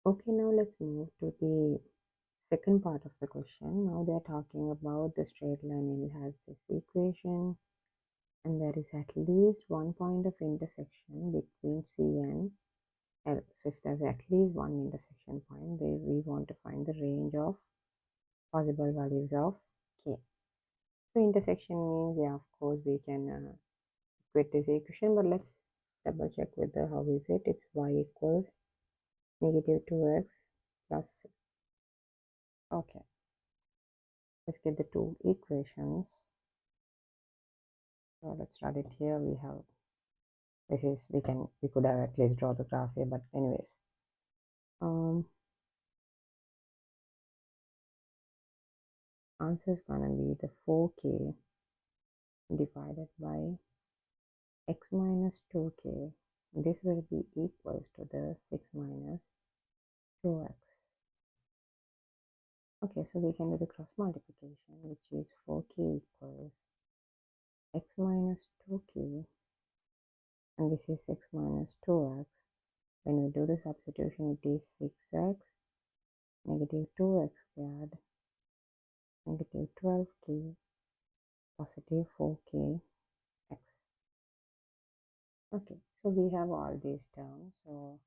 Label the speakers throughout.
Speaker 1: Okay, now let's move to the second part of the question. Now they're talking about the straight line has this equation, and there is at least one point of intersection between C and L. So if there's at least one intersection point, we want to find the range of possible values of K. So intersection means, yeah, of course we can quit this equation, but let's double check with the how is it. It's y equals negative 2x plus 6. Okay, let's get the two equations. So let's write it here. We have this is we could have at least draw the graph here, but anyways, answer is gonna be the 4k divided by x minus 2k. This will be equals to the 6 minus 2x. Okay, so we can do the cross multiplication, which is 4k equals x minus 2k, and this is 6 minus 2x. When we do the substitution, it is 6x negative 2x squared negative 12k positive 4k x. Okay, so we have all these terms. So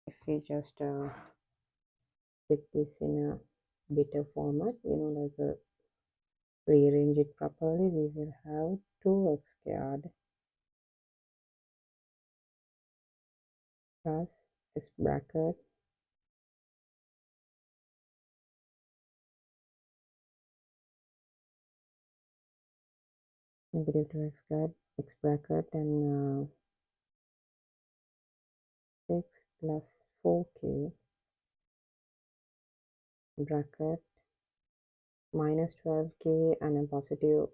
Speaker 1: if we just put this in a better format, like rearrange it properly, we will have 2x squared plus this bracket negative 2x squared x bracket and 6 plus 4k bracket minus 12k and a positive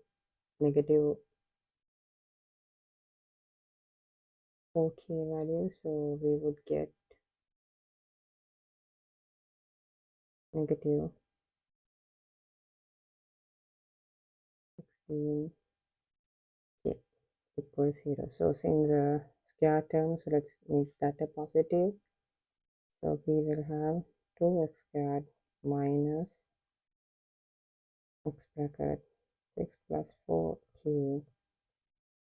Speaker 1: negative 4k value, so we would get negative 16k equals 0. So since the square term, so let's make that a positive. So we will have 2x squared minus x bracket 6 plus 4k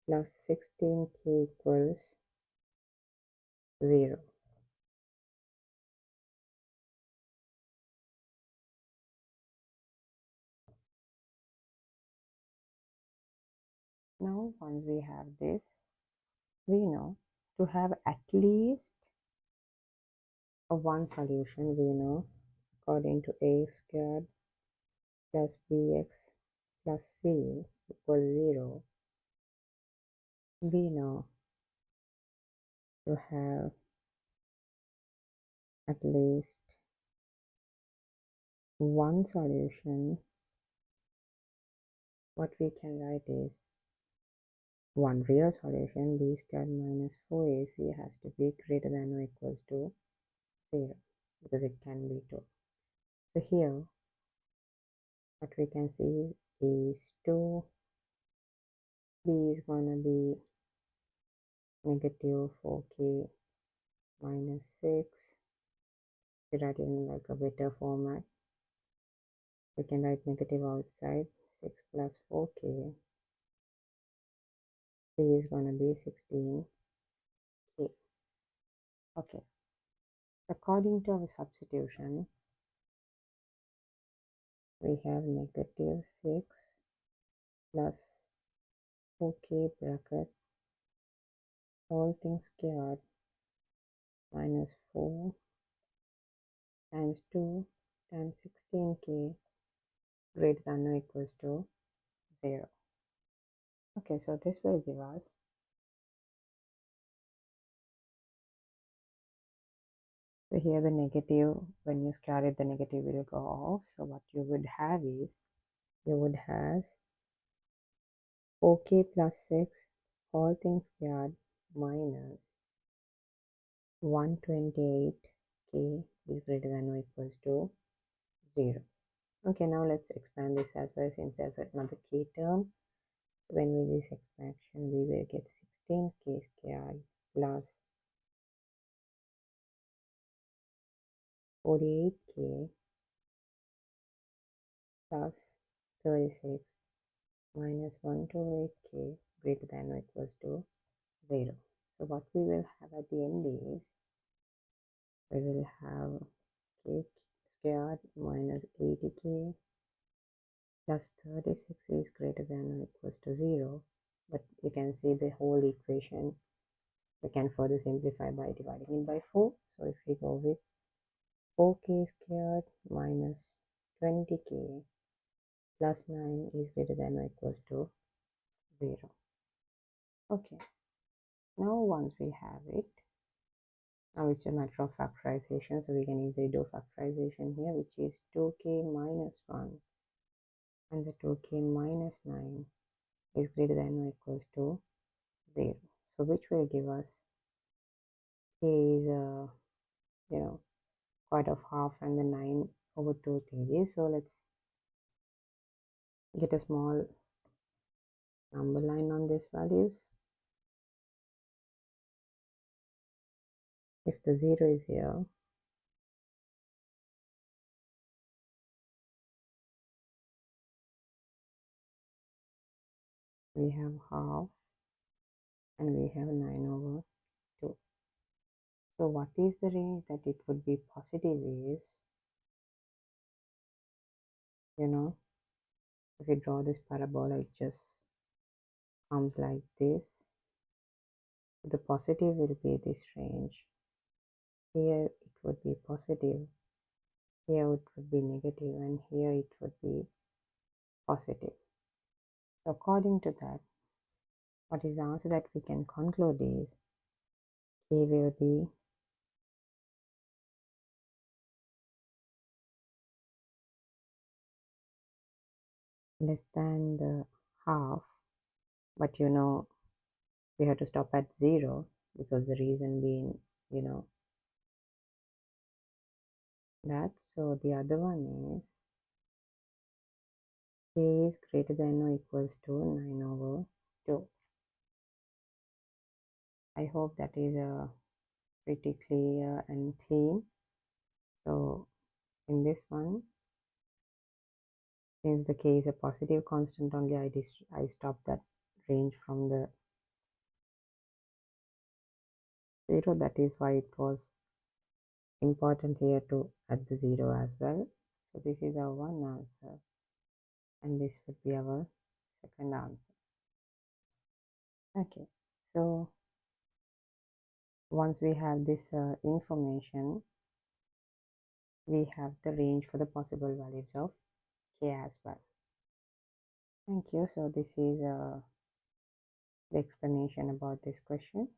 Speaker 1: plus 16k equals 0. Now once we have this, we know to have at least one solution. We know according to a squared plus bx plus c equals 0, we know to have at least one solution. What we can write is one real solution, b squared minus 4ac has to be greater than or equals to 0 because it can be 2. So here what we can see is 2b is gonna be negative 4k minus 6. We write in like a better format. We can write negative outside. 6 plus 4k. C is gonna be 16k. Okay. According to our substitution, we have negative 6 plus 4k bracket all things squared minus 4 times 2 times 16k greater than or equals to 0. Okay, so this will give us so here the negative, when you square it, the negative will go off. So what you would have is you would have 4k plus 6 all things squared minus 128k is greater than or equals to 0. Okay, now let's expand this as well since there's another k term. So when we do this expansion, we will get 16k squared plus 48k plus 36 minus 128k greater than or equals to 0. So what we will have at the end is, we will have k squared minus 80k plus 36 is greater than or equals to 0. But you can see the whole equation we can further simplify by dividing it by 4. So if we go with 4k squared minus 20k plus 9 is greater than or equals to 0. Okay, now once we have it, now it's a matter of factorization, so we can easily do factorization here, which is 2k minus 1 and the 2k minus 9 is greater than or equals to 0. So which will give us k is quite of half and the 9 over 2 thingy. So let's get a small number line on these values. If the 0 is here, we have half and we have 9 over 2. So what is the range that it would be positive is, if we draw this parabola, it just comes like this. The positive will be this range. Here it would be positive, here it would be negative, and here it would be positive. So according to that, what is the answer that we can conclude is k will be less than the half, but we have to stop at 0 because the reason being that. So the other one is k is greater than or equals to 9 over 2. I hope that is pretty clear and clean. So in this one, since the k is a positive constant only, I stopped that range from the 0. That is why it was important here to add the 0 as well. So this is our one answer, and this would be our second answer. Okay, so once we have this information, we have the range for the possible values of k as well. Thank you. So this is the explanation about this question.